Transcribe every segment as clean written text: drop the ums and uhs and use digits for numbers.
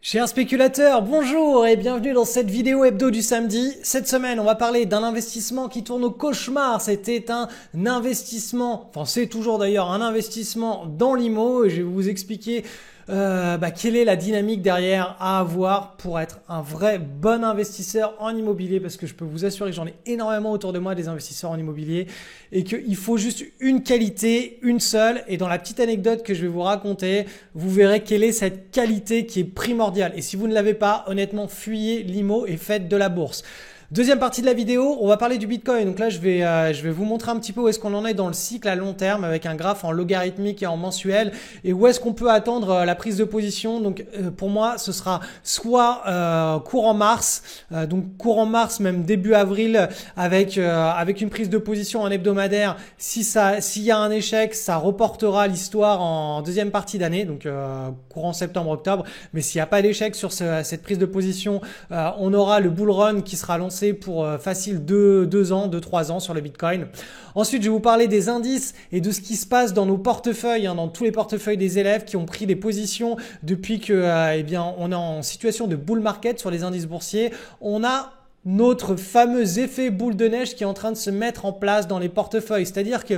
Chers spéculateurs, bonjour et bienvenue dans cette vidéo hebdo du samedi. Cette semaine, on va parler d'un investissement qui tourne au cauchemar. C'était un investissement, enfin c'est toujours d'ailleurs un investissement dans l'IMO et je vais vous expliquer quelle est la dynamique derrière à avoir pour être un vrai bon investisseur en immobilier, parce que je peux vous assurer que j'en ai énormément autour de moi des investisseurs en immobilier et qu'il faut juste une qualité, une seule, et dans la petite anecdote que je vais vous raconter, vous verrez quelle est cette qualité qui est primordiale. Et si vous ne l'avez pas, honnêtement, fuyez l'IMO et faites de la bourse. Deuxième partie de la vidéo, on va parler du Bitcoin. Donc là, je vais vous montrer un petit peu où est-ce qu'on en est dans le cycle à long terme avec un graphe en logarithmique et en mensuel et où est-ce qu'on peut attendre la prise de position. Donc pour moi, ce sera soit courant mars, donc courant mars, même début avril avec une prise de position en hebdomadaire. S'il y a un échec, ça reportera l'histoire en deuxième partie d'année, donc courant septembre-octobre. Mais s'il n'y a pas d'échec sur cette prise de position, on aura le bull run qui sera lancé pour facile 2-3 ans sur le Bitcoin. Ensuite, je vais vous parler des indices et de ce qui se passe dans nos portefeuilles, dans tous les portefeuilles des élèves qui ont pris des positions depuis que on est en situation de bull market sur les indices boursiers. On a notre fameux effet boule de neige qui est en train de se mettre en place dans les portefeuilles. C'est-à-dire que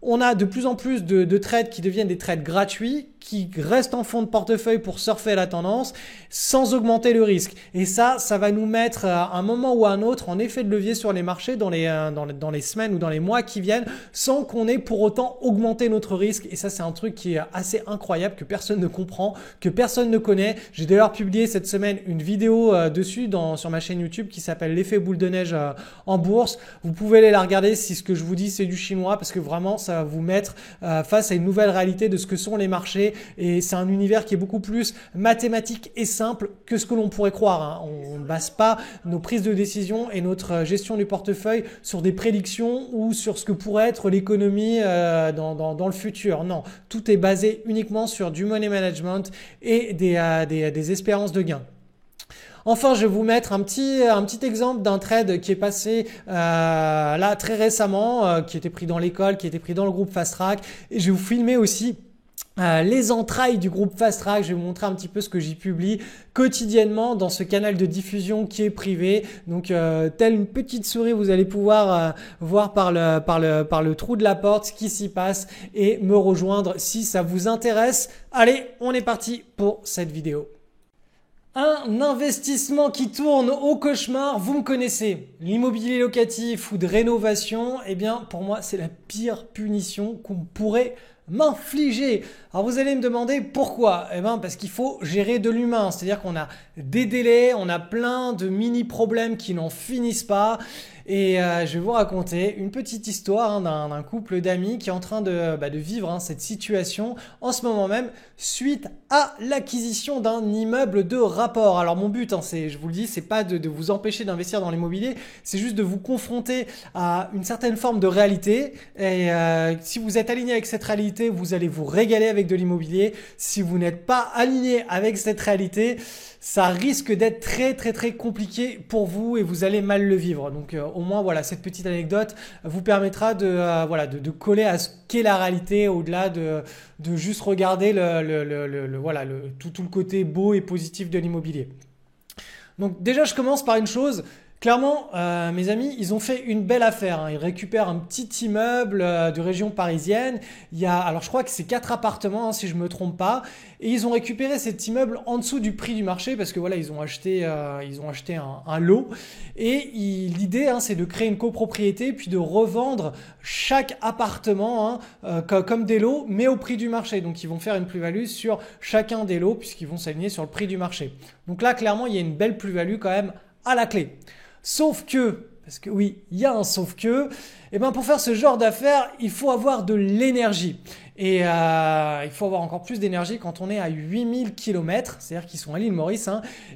on a de plus en plus de trades qui deviennent des trades gratuits, qui restent en fond de portefeuille pour surfer la tendance sans augmenter le risque. Et ça va nous mettre à un moment ou à un autre en effet de levier sur les marchés dans les semaines ou dans les mois qui viennent sans qu'on ait pour autant augmenté notre risque. Et ça, c'est un truc qui est assez incroyable, que personne ne comprend, que personne ne connaît. J'ai d'ailleurs publié cette semaine une vidéo dessus sur ma chaîne YouTube qui s'appelle l'effet boule de neige en bourse. Vous pouvez aller la regarder si ce que je vous dis c'est du chinois, parce que vraiment ça va vous mettre face à une nouvelle réalité de ce que sont les marchés. Et c'est un univers qui est beaucoup plus mathématique et simple que ce que l'on pourrait croire. On ne base pas nos prises de décision et notre gestion du portefeuille sur des prédictions ou sur ce que pourrait être l'économie dans le futur. Non, tout est basé uniquement sur du money management et des espérances de gain. Enfin, je vais vous mettre un petit exemple d'un trade qui est passé là très récemment, qui était pris dans l'école, qui était pris dans le groupe Fast Track. Et je vais vous filmer aussi les entrailles du groupe Fast Track. Je vais vous montrer un petit peu ce que j'y publie quotidiennement dans ce canal de diffusion qui est privé. Donc telle une petite souris, vous allez pouvoir voir par le trou de la porte ce qui s'y passe et me rejoindre si ça vous intéresse. Allez, on est parti pour cette vidéo. Un investissement qui tourne au cauchemar, vous me connaissez, l'immobilier locatif ou de rénovation, eh bien pour moi c'est la pire punition qu'on pourrait m'infliger. Alors vous allez me demander pourquoi? Eh bien parce qu'il faut gérer de l'humain, c'est-à-dire qu'on a des délais, on a plein de mini problèmes qui n'en finissent pas. Et je vais vous raconter une petite histoire d'un couple d'amis qui est en train de vivre cette situation en ce moment même suite à l'acquisition d'un immeuble de rapport. Alors mon but, je vous le dis, c'est pas de vous empêcher d'investir dans l'immobilier, c'est juste de vous confronter à une certaine forme de réalité. Et si vous êtes aligné avec cette réalité, vous allez vous régaler avec de l'immobilier. Si vous n'êtes pas aligné avec cette réalité, ça risque d'être très très très compliqué pour vous et vous allez mal le vivre. Donc au moins voilà, cette petite anecdote vous permettra de coller à ce qu'est la réalité au-delà de juste regarder tout le côté beau et positif de l'immobilier. Donc déjà je commence par une chose. Clairement, mes amis, ils ont fait une belle affaire. Ils récupèrent un petit immeuble de région parisienne. Alors je crois que c'est 4 appartements, si je me trompe pas. Et ils ont récupéré cet immeuble en dessous du prix du marché parce que voilà, ils ont acheté un lot. Et l'idée, c'est de créer une copropriété puis de revendre chaque appartement comme des lots, mais au prix du marché. Donc ils vont faire une plus-value sur chacun des lots puisqu'ils vont s'aligner sur le prix du marché. Donc là, clairement, il y a une belle plus-value quand même à la clé. Sauf que, parce que oui, il y a un sauf que, pour faire ce genre d'affaires, il faut avoir de l'énergie. Et il faut avoir encore plus d'énergie quand on est à 8000 km, c'est-à-dire qu'ils sont à l'île Maurice,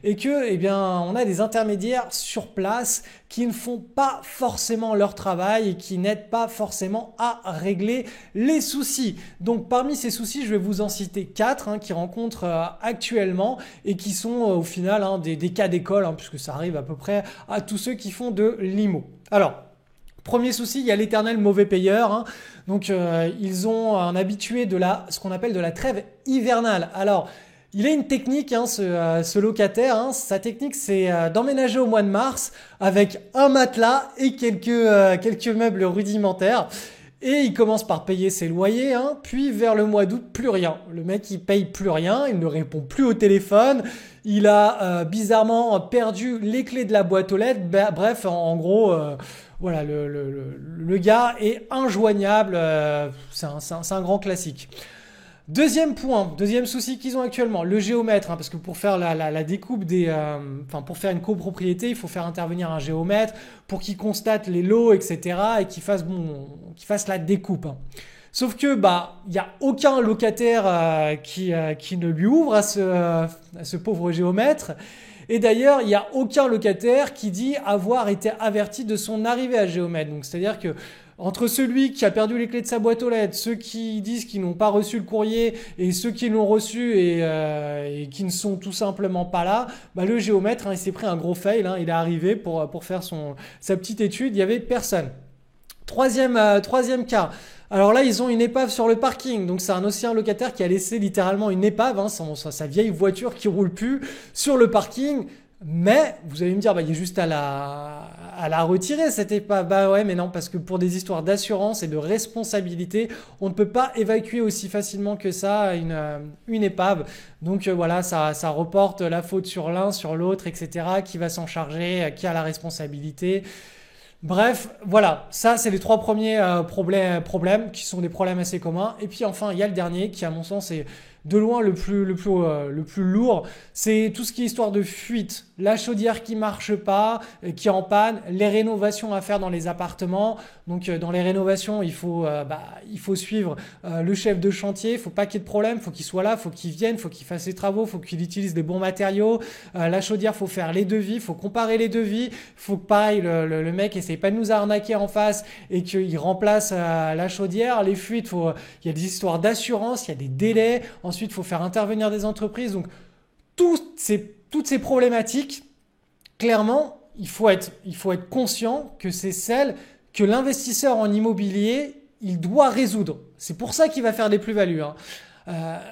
et que, on a des intermédiaires sur place qui ne font pas forcément leur travail et qui n'aident pas forcément à régler les soucis. Donc parmi ces soucis, je vais vous en citer 4 qui rencontrent actuellement et qui sont au final des cas d'école, puisque ça arrive à peu près à tous ceux qui font de l'IMO. Alors, premier souci, il y a l'éternel mauvais payeur. Donc, ils ont un habitué de ce qu'on appelle de la trêve hivernale. Alors, Il a une technique, hein, ce locataire. Hein. Sa technique, c'est d'emménager au mois de mars avec un matelas et quelques meubles rudimentaires. Et il commence par payer ses loyers, hein, puis vers le mois d'août, plus rien. Le mec, il paye plus rien, il ne répond plus au téléphone, il a bizarrement perdu les clés de la boîte aux lettres. Bref, en gros, voilà, le gars est injoignable, c'est un grand classique. Deuxième point, deuxième souci qu'ils ont actuellement, le géomètre, hein, parce que pour faire la découpe enfin pour faire une copropriété, il faut faire intervenir un géomètre pour qu'il constate les lots, etc. et qu'il fasse la découpe. Hein. Sauf que il y a aucun locataire qui ne lui ouvre à ce pauvre géomètre. Et d'ailleurs, il n'y a aucun locataire qui dit avoir été averti de son arrivée à géomètre. Donc c'est-à-dire que entre celui qui a perdu les clés de sa boîte aux lettres, ceux qui disent qu'ils n'ont pas reçu le courrier et ceux qui l'ont reçu et qui ne sont tout simplement pas là, le géomètre, hein, il s'est pris un gros fail. Hein, il est arrivé pour faire sa petite étude, il n'y avait personne. Troisième cas. Alors là, ils ont une épave sur le parking. Donc c'est un ancien locataire qui a laissé littéralement une épave, hein, sa vieille voiture qui roule plus sur le parking. Mais vous allez me dire, il y a juste à la retirer cette épave. Bah ouais, mais non, parce que pour des histoires d'assurance et de responsabilité, on ne peut pas évacuer aussi facilement que ça une épave. Donc voilà, ça reporte la faute sur l'un, sur l'autre, etc. Qui va s'en charger, qui a la responsabilité. Bref, voilà, ça c'est les trois premiers problèmes qui sont des problèmes assez communs. Et puis enfin, il y a le dernier qui à mon sens est de loin le plus lourd, c'est tout ce qui est histoire de fuite. La chaudière qui marche pas, qui est en panne, les rénovations à faire dans les appartements. Donc dans les rénovations, il faut suivre le chef de chantier, il faut pas qu'il y ait de problème, faut qu'il soit là, faut qu'il vienne, faut qu'il fasse les travaux, faut qu'il utilise des bons matériaux. La chaudière, faut faire les devis, faut comparer les devis, faut que pareil le mec essaye pas de nous arnaquer en face et qu'il remplace la chaudière. Les fuites, il y a des histoires d'assurance, il y a des délais. Ensuite, il faut faire intervenir des entreprises. Donc, toutes ces problématiques, clairement, il faut être conscient que c'est celles que l'investisseur en immobilier, il doit résoudre. C'est pour ça qu'il va faire des plus-values. Hein.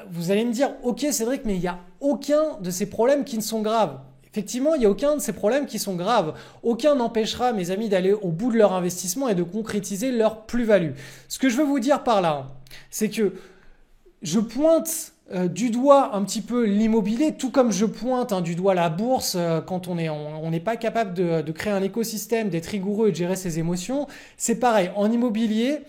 Vous allez me dire, ok Cédric, mais il n'y a aucun de ces problèmes qui ne sont graves. Effectivement, il n'y a aucun de ces problèmes qui sont graves. Aucun n'empêchera mes amis d'aller au bout de leur investissement et de concrétiser leur plus-value. Ce que je veux vous dire par là, c'est que je pointe du doigt un petit peu l'immobilier, tout comme je pointe du doigt la bourse quand on n'est pas capable de créer un écosystème, d'être rigoureux et de gérer ses émotions. C'est pareil, en immobilier,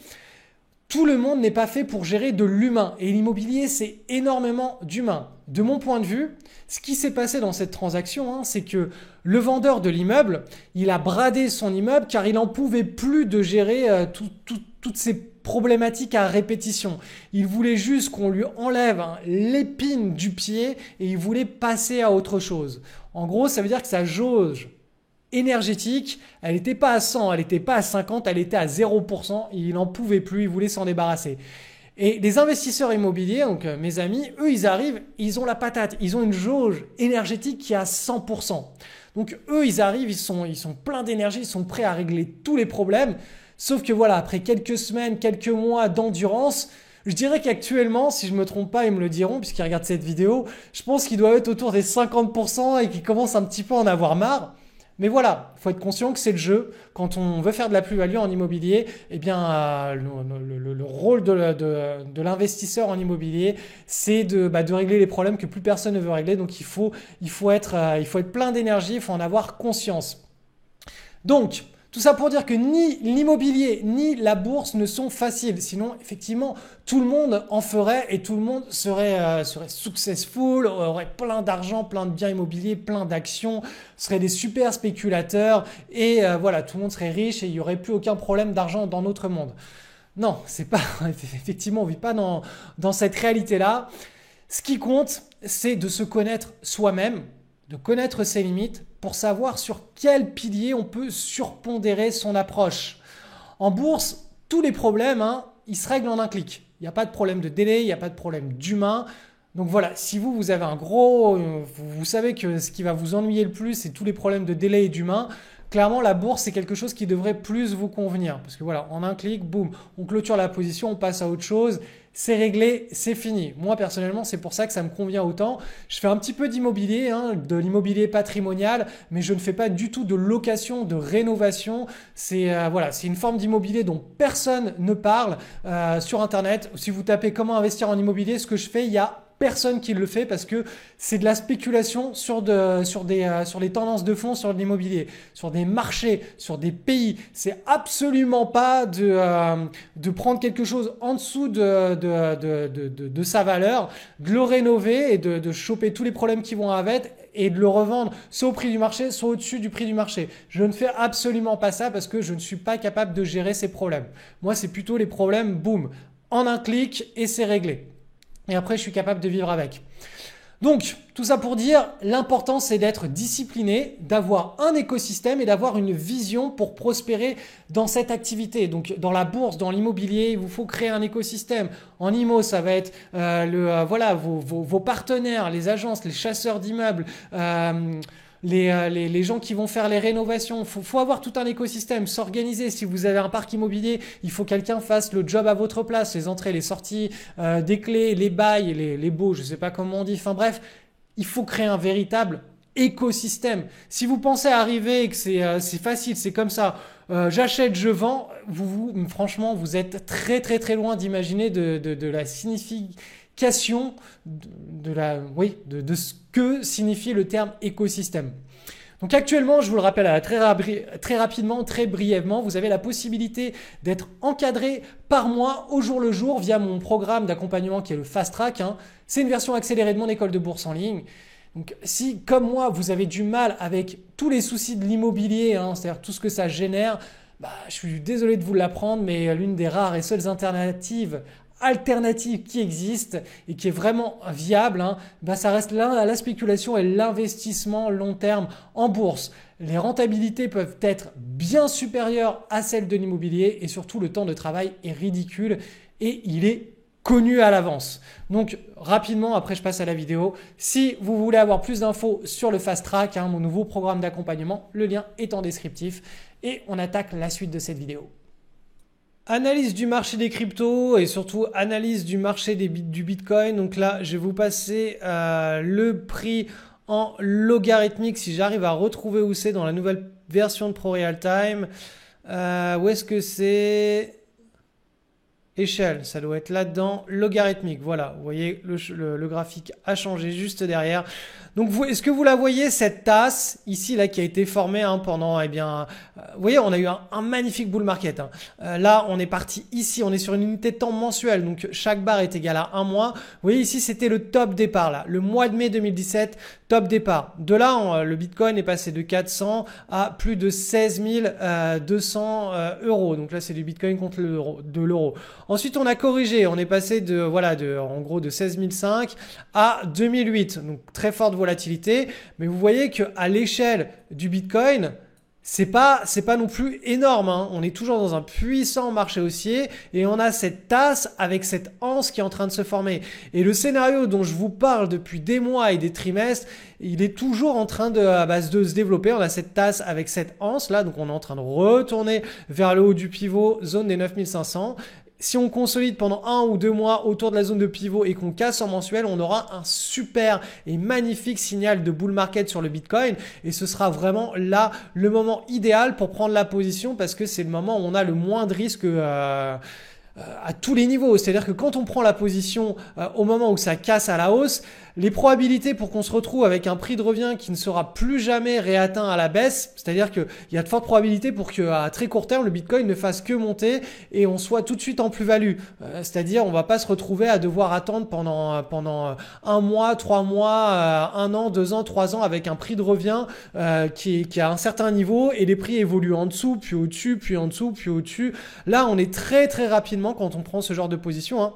tout le monde n'est pas fait pour gérer de l'humain. Et l'immobilier, c'est énormément d'humain. De mon point de vue, ce qui s'est passé dans cette transaction, c'est que le vendeur de l'immeuble, il a bradé son immeuble car il n'en pouvait plus de gérer toutes ces problématiques à répétition. Il voulait juste qu'on lui enlève l'épine du pied et il voulait passer à autre chose. En gros, ça veut dire que sa jauge énergétique, elle n'était pas à 100, elle n'était pas à 50, elle était à 0% et il n'en pouvait plus, il voulait s'en débarrasser. Et les investisseurs immobiliers, donc mes amis, eux, ils arrivent, ils ont la patate, ils ont une jauge énergétique qui est à 100%. Donc eux, ils arrivent, ils sont pleins d'énergie, ils sont prêts à régler tous les problèmes. Sauf que voilà, après quelques semaines, quelques mois d'endurance, je dirais qu'actuellement, si je me trompe pas, ils me le diront puisqu'ils regardent cette vidéo, je pense qu'ils doivent être autour des 50% et qu'ils commencent un petit peu à en avoir marre. Mais voilà, il faut être conscient que c'est le jeu. Quand on veut faire de la plus-value en immobilier, eh bien, le rôle de l'investisseur en immobilier, c'est de régler les problèmes que plus personne ne veut régler. Donc, il faut être plein d'énergie, il faut en avoir conscience. Donc, tout ça pour dire que ni l'immobilier ni la bourse ne sont faciles. Sinon, effectivement, tout le monde en ferait et tout le monde serait successful, aurait plein d'argent, plein de biens immobiliers, plein d'actions, serait des super spéculateurs et voilà, tout le monde serait riche et il n'y aurait plus aucun problème d'argent dans notre monde. Non, c'est pas effectivement, on vit pas dans cette réalité-là. Ce qui compte, c'est de se connaître soi-même, de connaître ses limites pour savoir sur quel pilier on peut surpondérer son approche. En bourse, tous les problèmes, ils se règlent en un clic. Il n'y a pas de problème de délai, il n'y a pas de problème d'humain. Donc voilà, si vous avez vous savez que ce qui va vous ennuyer le plus, c'est tous les problèmes de délai et d'humain. Clairement, la bourse, c'est quelque chose qui devrait plus vous convenir. Parce que voilà, en un clic, boum, on clôture la position, on passe à autre chose. c'est réglé, c'est fini. Moi personnellement, c'est pour ça que ça me convient autant. Je fais un petit peu d'immobilier, hein, de l'immobilier patrimonial, mais je ne fais pas du tout de location, de rénovation. C'est voilà, c'est une forme d'immobilier dont personne ne parle sur Internet. Si vous tapez comment investir en immobilier, ce que je fais, il y a personne qui le fait parce que c'est de la spéculation sur des tendances de fond sur l'immobilier, sur des marchés, sur des pays. C'est absolument pas de prendre quelque chose en dessous de sa valeur, de le rénover et de choper tous les problèmes qui vont avec et de le revendre soit au prix du marché, soit au-dessus du prix du marché. Je ne fais absolument pas ça parce que je ne suis pas capable de gérer ces problèmes. Moi, c'est plutôt les problèmes, boum, en un clic et c'est réglé. Et après, je suis capable de vivre avec. Donc, tout ça pour dire, l'important c'est d'être discipliné, d'avoir un écosystème et d'avoir une vision pour prospérer dans cette activité. Donc, dans la bourse, dans l'immobilier, il vous faut créer un écosystème. En IMO, ça va être voilà, vos partenaires, les agences, les chasseurs d'immeubles, les gens qui vont faire les rénovations. Faut avoir tout un écosystème, s'organiser. Si vous avez un parc immobilier, il faut que quelqu'un fasse le job à votre place, les entrées, les sorties, des clés, les bails, les baux, je sais pas comment on dit. Enfin bref, il faut créer un véritable écosystème. Si vous pensez arriver et que c'est facile, c'est comme ça, j'achète, je vends, franchement, vous êtes très très très loin d'imaginer de la signification de ce que signifie le terme écosystème. Donc actuellement, je vous le rappelle très rapidement, très brièvement, vous avez la possibilité d'être encadré par mois au jour le jour via mon programme d'accompagnement qui est le Fast Track. C'est une version accélérée de mon école de bourse en ligne. Donc si, comme moi, vous avez du mal avec tous les soucis de l'immobilier, c'est-à-dire tout ce que ça génère, je suis désolé de vous l'apprendre, mais l'une des rares et seules alternatives qui existe et qui est vraiment viable, ça reste la spéculation et l'investissement long terme en bourse. Les rentabilités peuvent être bien supérieures à celles de l'immobilier et surtout le temps de travail est ridicule et il est connu à l'avance. Donc rapidement, après je passe à la vidéo. Si vous voulez avoir plus d'infos sur le Fast Track, mon nouveau programme d'accompagnement, le lien est en descriptif et on attaque la suite de cette vidéo. Analyse du marché des cryptos et surtout analyse du marché du Bitcoin. Donc là, je vais vous passer le prix en logarithmique si j'arrive à retrouver où c'est dans la nouvelle version de Pro Real Time. Où est-ce que c'est ? Échelle, ça doit être là-dedans. Logarithmique, voilà. Vous voyez, le graphique a changé juste derrière. Donc, est-ce que vous la voyez, cette tasse ici là qui a été formée pendant, vous voyez, on a eu un magnifique bull market. Là, on est parti ici, on est sur une unité de temps mensuelle, donc chaque barre est égale à un mois. Vous voyez ici, c'était le top départ là, le mois de mai 2017, top départ. De là, le Bitcoin est passé de 400 à plus de 16 200 euros. Donc là, c'est du Bitcoin contre de l'euro. Ensuite, on a corrigé, on est passé en gros de 16 500 à 2008. Donc très forte volatilité, mais vous voyez que à l'échelle du Bitcoin, c'est pas non plus énorme. On est toujours dans un puissant marché haussier et on a cette tasse avec cette anse qui est en train de se former. Et le scénario dont je vous parle depuis des mois et des trimestres, il est toujours en train de se développer. On a cette tasse avec cette anse là, donc on est en train de retourner vers le haut du pivot, zone des 9500. Si on consolide pendant 1 ou 2 mois autour de la zone de pivot et qu'on casse en mensuel, on aura un super et magnifique signal de bull market sur le Bitcoin et ce sera vraiment là le moment idéal pour prendre la position parce que c'est le moment où on a le moins de risque à tous les niveaux. C'est-à-dire que quand on prend la position au moment où ça casse à la hausse, les probabilités pour qu'on se retrouve avec un prix de revient qui ne sera plus jamais réatteint à la baisse, c'est-à-dire qu'il y a de fortes probabilités pour qu'à très court terme, le Bitcoin ne fasse que monter et on soit tout de suite en plus-value. C'est-à-dire on va pas se retrouver à devoir attendre pendant 1 mois, 3 mois, 1 an, 2 ans, 3 ans avec un prix de revient qui a un certain niveau et les prix évoluent en dessous, puis au-dessus, puis en dessous, puis au-dessus. Là, on est très très rapidement quand on prend ce genre de position,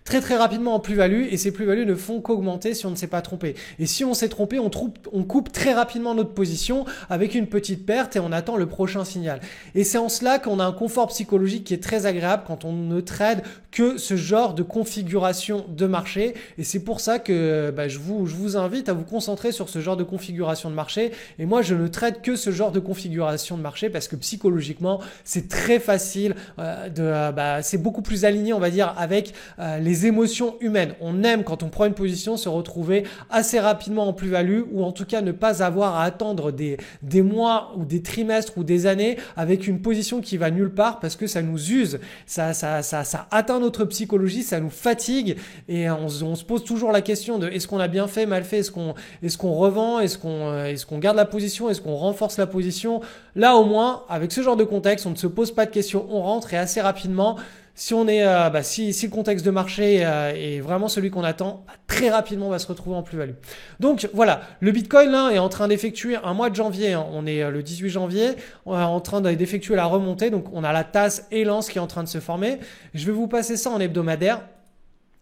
très très rapidement en plus-value et ces plus-values ne font qu'augmenter si on ne s'est pas trompé. Et si on s'est trompé, on coupe très rapidement notre position avec une petite perte et on attend le prochain signal. Et c'est en cela qu'on a un confort psychologique qui est très agréable quand on ne trade que ce genre de configuration de marché. Et c'est pour ça que je vous invite à vous concentrer sur ce genre de configuration de marché. Et moi, je ne trade que ce genre de configuration de marché parce que psychologiquement, c'est très facile c'est beaucoup plus aligné, on va dire, avec les émotions humaines. On aime quand on prend une position se retrouver assez rapidement en plus-value ou en tout cas ne pas avoir à attendre des mois ou des trimestres ou des années avec une position qui va nulle part parce que ça nous use, ça atteint notre psychologie, ça nous fatigue et on se pose toujours la question de est-ce qu'on a bien fait, mal fait, est-ce qu'on revend, est-ce qu'on garde la position, est-ce qu'on renforce la position. Là au moins avec ce genre de contexte on ne se pose pas de questions, on rentre et assez rapidement si on est, si le contexte de marché est vraiment celui qu'on attend, très rapidement on va se retrouver en plus-value. Donc voilà, le Bitcoin là est en train d'effectuer un mois de janvier, hein, on est le 18 janvier, on est en train d'effectuer la remontée, donc on a la tasse et l'anse qui est en train de se former. Je vais vous passer ça en hebdomadaire.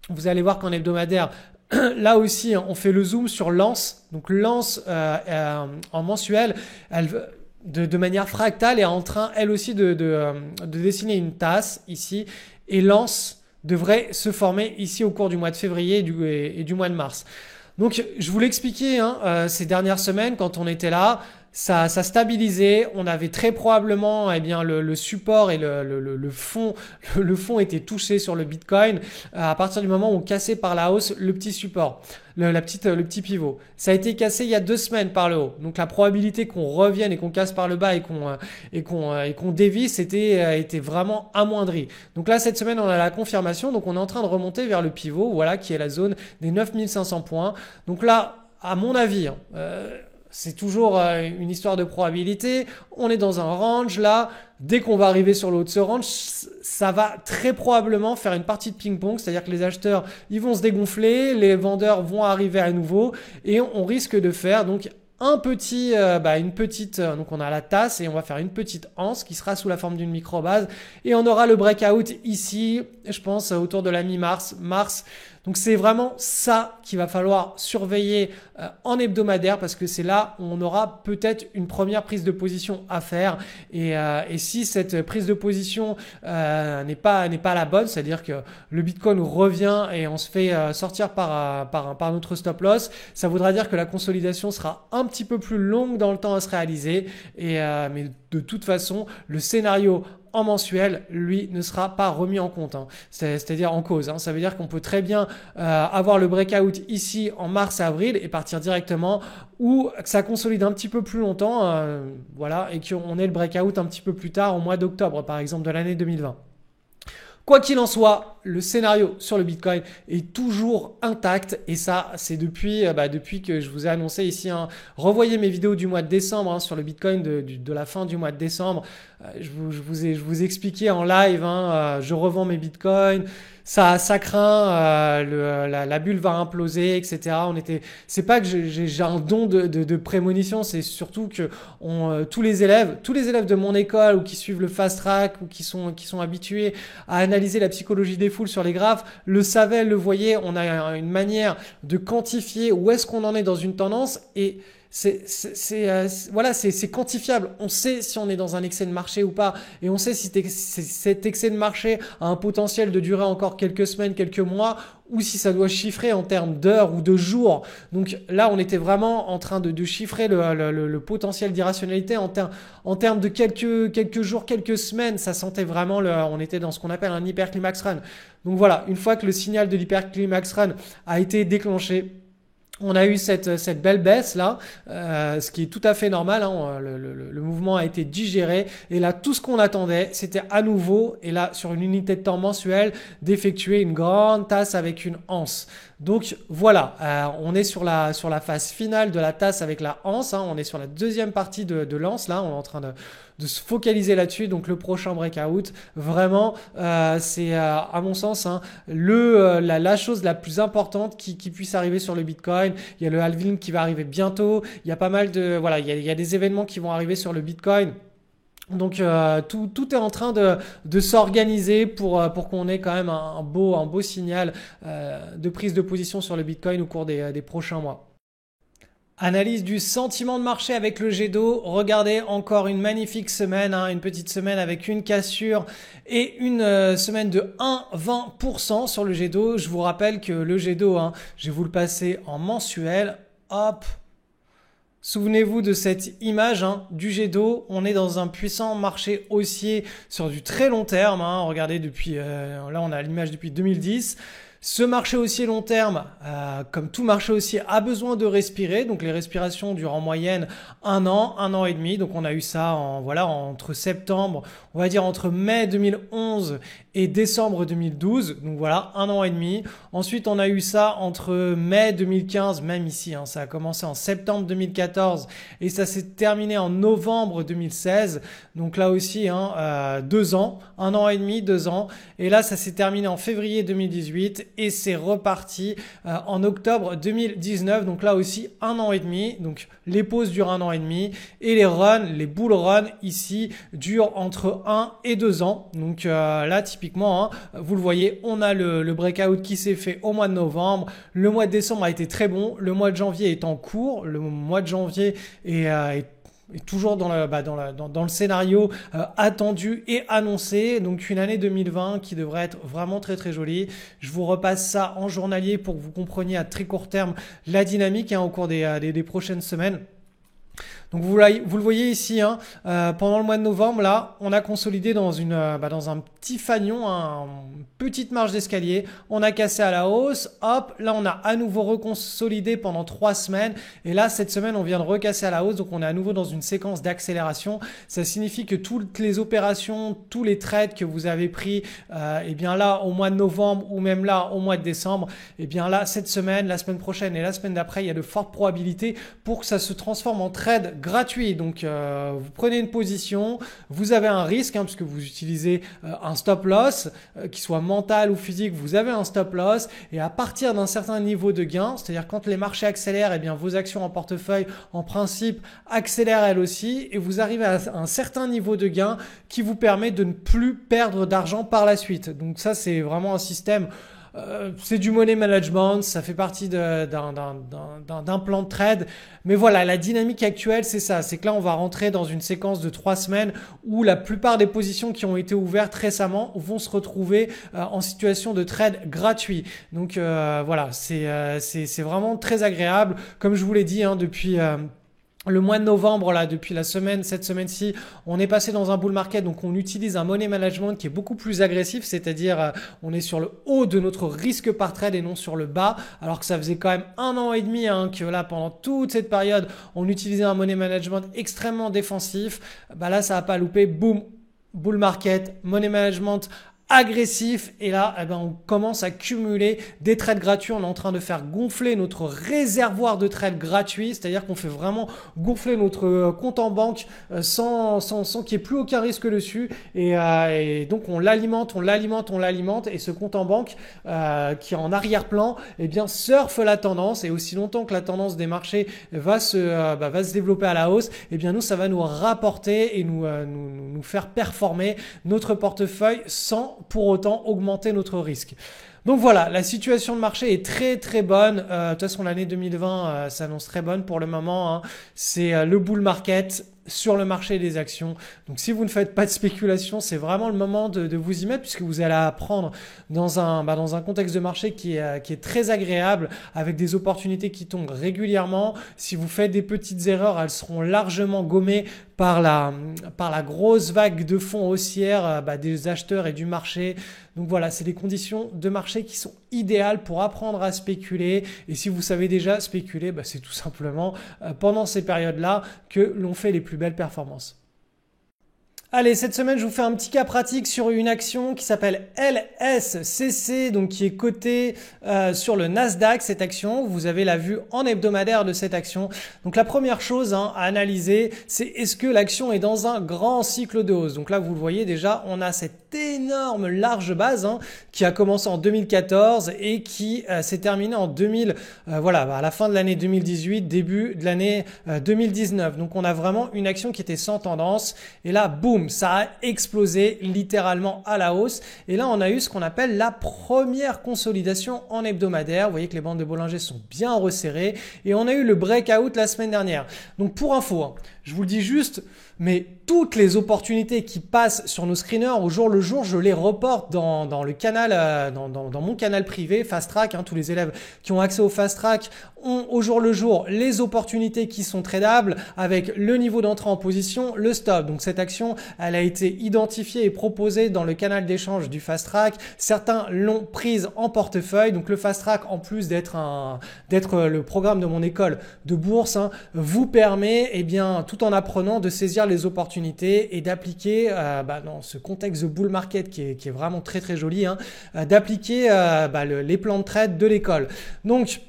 Vous allez voir qu'en hebdomadaire, là aussi, on fait le zoom sur l'anse. Donc l'anse en mensuel, elle de manière fractale est en train, elle aussi, de dessiner une tasse ici. Et l'anse devrait se former ici au cours du mois de février et du mois de mars. Donc, je vous l'expliquais ces dernières semaines quand on était là. Ça stabilisait, on avait très probablement le support et le fond était touché sur le Bitcoin à partir du moment où on cassait par la hausse le petit support, le petit pivot. Ça a été cassé il y a 2 semaines par le haut. Donc la probabilité qu'on revienne et qu'on casse par le bas et qu'on dévisse était vraiment amoindrie. Donc là cette semaine on a la confirmation, donc on est en train de remonter vers le pivot, voilà qui est la zone des 9500 points. Donc là à mon avis c'est toujours une histoire de probabilité. On est dans un range là. Dès qu'on va arriver sur le haut de ce range, ça va très probablement faire une partie de ping-pong. C'est-à-dire que les acheteurs, ils vont se dégonfler, les vendeurs vont arriver à nouveau et on risque de faire donc donc on a la tasse et on va faire une petite anse qui sera sous la forme d'une micro-base et on aura le breakout ici, je pense autour de la mi-mars, mars. Donc c'est vraiment ça qu'il va falloir surveiller en hebdomadaire parce que c'est là où on aura peut-être une première prise de position à faire et si cette prise de position n'est pas la bonne, c'est-à-dire que le Bitcoin revient et on se fait sortir par notre stop loss, ça voudra dire que la consolidation sera un petit peu plus longue dans le temps à se réaliser mais de toute façon le scénario en mensuel, lui, ne sera pas remis en compte, c'est-à-dire en cause. Ça veut dire qu'on peut très bien avoir le breakout ici en mars-avril et partir directement ou que ça consolide un petit peu plus longtemps voilà, et qu'on ait le breakout un petit peu plus tard, au mois d'octobre par exemple de l'année 2020. Quoi qu'il en soit, le scénario sur le Bitcoin est toujours intact et ça, c'est depuis que je vous ai annoncé ici. Revoyez mes vidéos du mois de décembre sur le Bitcoin de la fin du mois de décembre. Je vous ai expliqué en live, je revends mes Bitcoins. Ça craint, la bulle va imploser, etc. C'est pas que j'ai un don de prémonition, c'est surtout que tous les élèves de mon école ou qui suivent le fast track ou qui sont habitués à analyser la psychologie des foules sur les graphes le savaient, le voyaient. On a une manière de quantifier où est-ce qu'on en est dans une tendance et c'est quantifiable. On sait si on est dans un excès de marché ou pas et on sait si cet excès de marché a un potentiel de durer encore quelques semaines, quelques mois ou si ça doit chiffrer en termes d'heures ou de jours. Donc là, on était vraiment en train de chiffrer le potentiel d'irrationalité en termes de quelques jours, quelques semaines. Ça sentait vraiment, on était dans ce qu'on appelle un hyperclimax run. Donc voilà, une fois que le signal de l'hyperclimax run a été déclenché, on a eu cette belle baisse là, ce qui est tout à fait normal. Le mouvement a été digéré et là tout ce qu'on attendait, c'était à nouveau et là sur une unité de temps mensuelle d'effectuer une grande tasse avec une anse. Donc voilà, on est sur la phase finale de la tasse avec la anse. On est sur la deuxième partie de l'anse là. On est en train de se focaliser là-dessus. Donc le prochain breakout, vraiment, c'est à mon sens la chose la plus importante qui puisse arriver sur le Bitcoin. Il y a le halving qui va arriver bientôt. Il y a pas mal il y a des événements qui vont arriver sur le Bitcoin. Donc tout est en train de s'organiser pour qu'on ait quand même un beau signal de prise de position sur le Bitcoin au cours des prochains mois. Analyse du sentiment de marché avec le jet d'eau. Regardez, encore une magnifique semaine, une petite semaine avec une cassure et une semaine de 1,20% sur le jet d'eau. Je vous rappelle que le jet d'eau, je vais vous le passer en mensuel. Hop. Souvenez-vous de cette image du jet d'eau. On est dans un puissant marché haussier sur du très long terme. Regardez, depuis là, on a l'image depuis 2010. Ce marché haussier long terme, comme tout marché haussier, a besoin de respirer. Donc les respirations durent en moyenne un an et demi. Donc on a eu ça entre septembre, on va dire entre mai 2011 et décembre 2012. Donc voilà, un an et demi. Ensuite, on a eu ça entre mai 2015, même ici, ça a commencé en septembre 2014 et ça s'est terminé en novembre 2016. Donc là aussi, 2 ans, un an et demi, 2 ans. Et là, ça s'est terminé en février 2018 et c'est reparti en octobre 2019. Donc là aussi, un an et demi. Donc les pauses durent un an et demi et les bull runs ici durent entre 1 et 2 ans. Donc là, typiquement, vous le voyez, on a le breakout qui s'est fait au mois de novembre. Le mois de décembre a été très bon. Le mois de janvier est en cours. Le mois de janvier est toujours dans le scénario attendu et annoncé. Donc une année 2020 qui devrait être vraiment très très jolie. Je vous repasse ça en journalier pour que vous compreniez à très court terme la dynamique au cours des prochaines semaines. Donc vous le voyez ici, pendant le mois de novembre, là, on a consolidé dans un petit fanion, une petite marge d'escalier. On a cassé à la hausse, hop, là on a à nouveau reconsolidé pendant 3 semaines. Et là, cette semaine, on vient de recasser à la hausse, donc on est à nouveau dans une séquence d'accélération. Ça signifie que toutes les opérations, tous les trades que vous avez pris, et bien là, au mois de novembre ou même là, au mois de décembre, et bien là, cette semaine, la semaine prochaine et la semaine d'après, il y a de fortes probabilités pour que ça se transforme en trade gratuit. Donc vous prenez une position, vous avez un risque puisque vous utilisez un stop loss, qu'il soit mental ou physique, vous avez un stop loss et à partir d'un certain niveau de gain, c'est-à-dire quand les marchés accélèrent, et bien vos actions en portefeuille en principe accélèrent elles aussi et vous arrivez à un certain niveau de gain qui vous permet de ne plus perdre d'argent par la suite. Donc ça, c'est vraiment un système. C'est du money management, ça fait partie d'un plan de trade. Mais voilà, la dynamique actuelle, c'est ça. C'est que là, on va rentrer dans une séquence de 3 semaines où la plupart des positions qui ont été ouvertes récemment vont se retrouver en situation de trade gratuit. Donc voilà, c'est vraiment très agréable. Comme je vous l'ai dit, depuis le mois de novembre, là, depuis cette semaine-ci, on est passé dans un bull market, donc on utilise un money management qui est beaucoup plus agressif, c'est-à-dire on est sur le haut de notre risque par trade et non sur le bas, alors que ça faisait quand même un an et demi que là, pendant toute cette période, on utilisait un money management extrêmement défensif. Là, ça n'a pas loupé, boum, bull market, money management agressif et là on commence à cumuler des trades gratuits. On est en train de faire gonfler notre réservoir de trades gratuits, c'est-à-dire qu'on fait vraiment gonfler notre compte en banque sans qu'il n'y ait plus aucun risque dessus et donc on l'alimente et ce compte en banque qui est en arrière-plan surfe la tendance et aussi longtemps que la tendance des marchés va se développer à la hausse, nous ça va nous rapporter et nous faire performer notre portefeuille sans pour autant augmenter notre risque. Donc voilà, la situation de marché est très très bonne. De toute façon, l'année 2020 s'annonce très bonne pour le moment. C'est le bull market sur le marché des actions. Donc si vous ne faites pas de spéculation, c'est vraiment le moment de vous y mettre puisque vous allez apprendre dans un contexte de marché qui est très agréable avec des opportunités qui tombent régulièrement. Si vous faites des petites erreurs, elles seront largement gommées par la grosse vague de fonds haussière des acheteurs et du marché. Donc voilà, c'est des conditions de marché qui sont idéales pour apprendre à spéculer. Et si vous savez déjà spéculer, c'est tout simplement pendant ces périodes-là que l'on fait les plus belles performances. Allez, cette semaine, je vous fais un petit cas pratique sur une action qui s'appelle LSCC, donc qui est cotée sur le Nasdaq, cette action. Vous avez la vue en hebdomadaire de cette action. Donc la première chose à analyser, c'est est-ce que l'action est dans un grand cycle de hausse. Donc là, vous le voyez déjà, on a cette énorme large base qui a commencé en 2014 et qui s'est terminée en à la fin de l'année 2018, début de l'année 2019. Donc on a vraiment une action qui était sans tendance et là, boum, ça a explosé littéralement à la hausse. Et là, on a eu ce qu'on appelle la première consolidation en hebdomadaire. Vous voyez que les bandes de Bollinger sont bien resserrées et on a eu le breakout la semaine dernière. Donc pour info, je vous le dis juste, mais toutes les opportunités qui passent sur nos screeners au jour le jour, je les reporte dans le canal, dans mon canal privé Fast Track. Tous les élèves qui ont accès au Fast Track ont au jour le jour les opportunités qui sont tradables avec le niveau d'entrée en position, le stop. Donc cette action, elle a été identifiée et proposée dans le canal d'échange du Fast Track. Certains l'ont prise en portefeuille. Donc le Fast Track, en plus d'être le programme de mon école de bourse, hein, vous permet, eh bien, tout en apprenant, de saisir les opportunités et d'appliquer, dans ce contexte de bull market qui est vraiment très très joli, hein, d'appliquer les plans de trade de l'école. Donc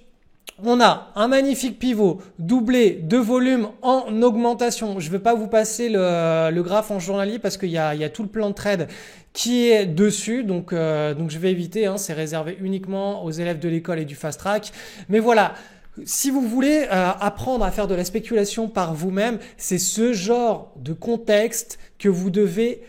on a un magnifique pivot doublé de volume en augmentation. Je ne vais pas vous passer le graphe en journalier parce qu'il y a tout le plan de trade qui est dessus. Donc je vais éviter, hein, c'est réservé uniquement aux élèves de l'école et du fast track. Mais voilà. Si vous voulez apprendre à faire de la spéculation par vous-même, c'est ce genre de contexte que vous devez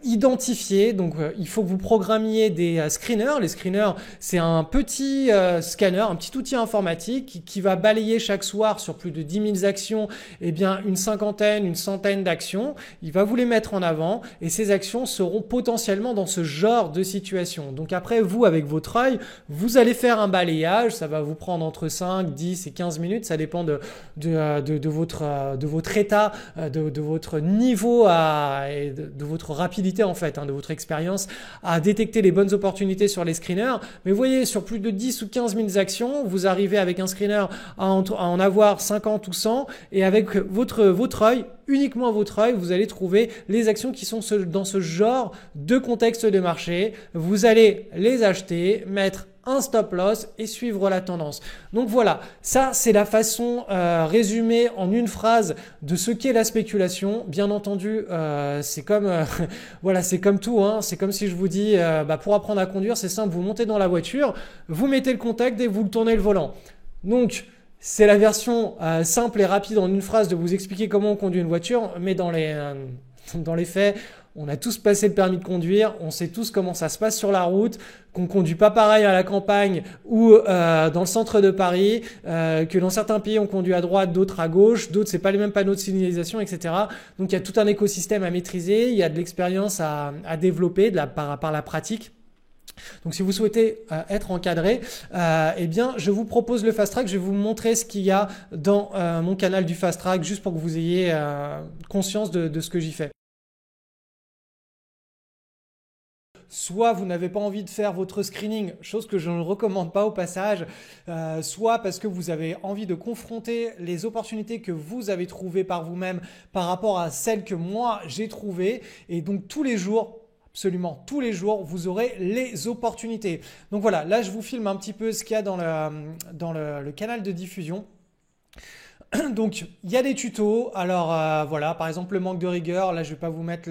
identifier. Donc il faut que vous programmiez des screeners. Les screeners, c'est un petit scanner, un petit outil informatique qui va balayer chaque soir sur plus de 10 000 actions, eh bien une cinquantaine, une centaine d'actions. Il va vous les mettre en avant et ces actions seront potentiellement dans ce genre de situation. Donc après, vous, avec votre œil, vous allez faire un balayage. Ça va vous prendre entre 5, 10 et 15 minutes. Ça dépend de votre état, de votre niveau et de votre rapidité en fait, hein, de votre expérience à détecter les bonnes opportunités sur les screeners. Mais vous voyez, sur plus de 10 ou 15 000 actions, vous arrivez avec un screener à en avoir 50 ou 100 et avec votre œil, uniquement votre œil, vous allez trouver les actions qui sont dans ce genre de contexte de marché. Vous allez les acheter, mettre un stop loss et suivre la tendance. Donc voilà, ça c'est la façon résumée en une phrase de ce qu'est la spéculation. Bien entendu, c'est comme voilà, c'est comme tout, hein. C'est comme si je vous dis pour apprendre à conduire, c'est simple, vous montez dans la voiture, vous mettez le contact et vous tournez le volant. Donc c'est la version simple et rapide en une phrase de vous expliquer comment on conduit une voiture, mais dans les faits, on a tous passé le permis de conduire, on sait tous comment ça se passe sur la route, qu'on conduit pas pareil à la campagne ou dans le centre de Paris, que dans certains pays on conduit à droite, d'autres à gauche, d'autres c'est pas les mêmes panneaux de signalisation, etc. Donc il y a tout un écosystème à maîtriser, il y a de l'expérience à développer par la pratique. Donc si vous souhaitez être encadré, eh bien je vous propose le fast track. Je vais vous montrer ce qu'il y a dans mon canal du fast track juste pour que vous ayez conscience de ce que j'y fais. Soit vous n'avez pas envie de faire votre screening, chose que je ne recommande pas au passage, soit parce que vous avez envie de confronter les opportunités que vous avez trouvées par vous-même par rapport à celles que moi j'ai trouvées. Et donc tous les jours, absolument tous les jours, vous aurez les opportunités. Donc voilà, là je vous filme un petit peu ce qu'il y a dans le canal de diffusion. Donc il y a des tutos. Alors voilà, par exemple le manque de rigueur, là je ne vais pas vous mettre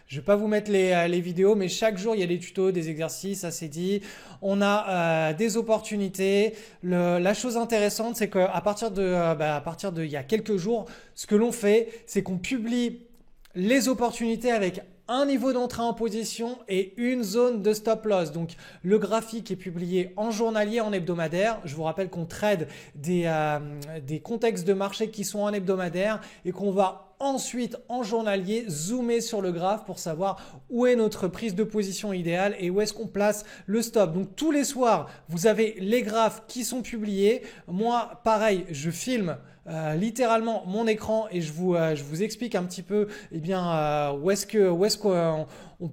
je vais pas vous mettre les vidéos, mais chaque jour il y a des tutos, des exercices, ça c'est dit. On a des opportunités. La chose intéressante, c'est qu'à partir de il y a quelques jours, ce que l'on fait, c'est qu'on publie les opportunités avec un niveau d'entrée en position et une zone de stop loss. Donc le graphique est publié en journalier, en hebdomadaire. Je vous rappelle qu'on trade des contextes de marché qui sont en hebdomadaire et qu'on va ensuite en journalier zoomer sur le graphe pour savoir où est notre prise de position idéale et où est-ce qu'on place le stop. Donc tous les soirs, vous avez les graphes qui sont publiés. Moi, pareil, je filme littéralement mon écran et je vous explique un petit peu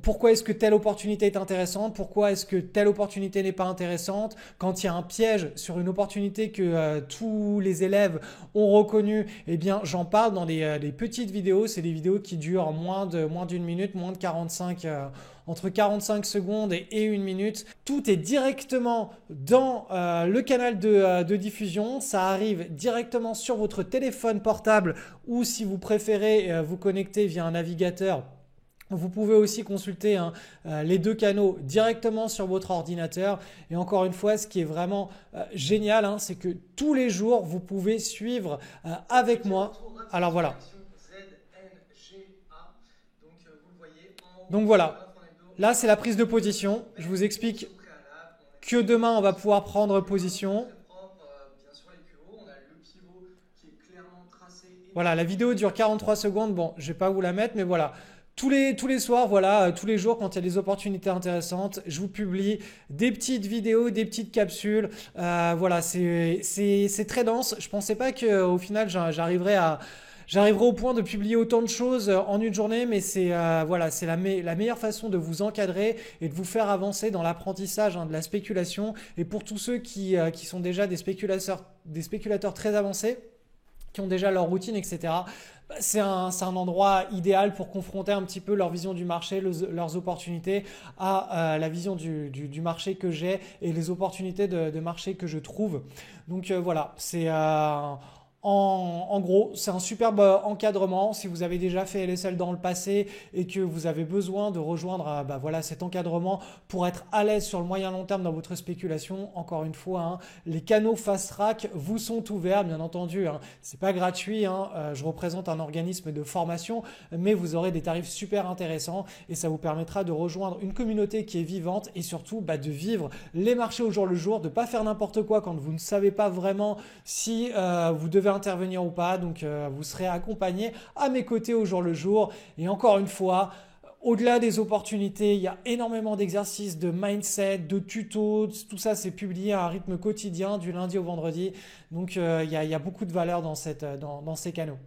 pourquoi est-ce que telle opportunité est intéressante, pourquoi est-ce que telle opportunité n'est pas intéressante. Quand il y a un piège sur une opportunité que tous les élèves ont reconnu, eh bien j'en parle dans des petites vidéos. C'est des vidéos qui durent moins d'une minute, moins de 45 entre 45 secondes et 1 minute. Tout est directement dans le canal de diffusion. Ça arrive directement sur votre téléphone portable ou si vous préférez vous connecter via un navigateur. Vous pouvez aussi consulter les deux canaux directement sur votre ordinateur. Et encore une fois, ce qui est vraiment génial, c'est que tous les jours, vous pouvez suivre avec moi. Alors voilà. Donc voilà. Là, c'est la prise de position. Je vous explique que demain, on va pouvoir prendre position. Voilà, la vidéo dure 43 secondes. Bon, je ne vais pas vous la mettre, mais voilà. tous les soirs, voilà, tous les jours, quand il y a des opportunités intéressantes, je vous publie des petites vidéos, des petites capsules. Voilà, c'est très dense. Je pensais pas qu'au final, j'arriverai au point de publier autant de choses en une journée, mais c'est voilà, c'est la meilleure façon de vous encadrer et de vous faire avancer dans l'apprentissage de la spéculation. Et pour tous ceux qui sont déjà des spéculateurs très avancés, qui ont déjà leur routine, etc. C'est un endroit idéal pour confronter un petit peu leur vision du marché, leurs opportunités à la vision du marché que j'ai et les opportunités de marché que je trouve. Donc voilà, c'est en gros, c'est un superbe encadrement. Si vous avez déjà fait LSL dans le passé et que vous avez besoin de rejoindre voilà, cet encadrement pour être à l'aise sur le moyen long terme dans votre spéculation, encore une fois, les canaux Fast Track vous sont ouverts, bien entendu. C'est pas gratuit. Je représente un organisme de formation, mais vous aurez des tarifs super intéressants et ça vous permettra de rejoindre une communauté qui est vivante et surtout de vivre les marchés au jour le jour, de ne pas faire n'importe quoi quand vous ne savez pas vraiment si vous devez intervenir ou pas. Donc vous serez accompagné à mes côtés au jour le jour. Et encore une fois, au-delà des opportunités, il y a énormément d'exercices, de mindset, de tutos. Tout ça, c'est publié à un rythme quotidien du lundi au vendredi. Donc il y a beaucoup de valeur dans ces canaux.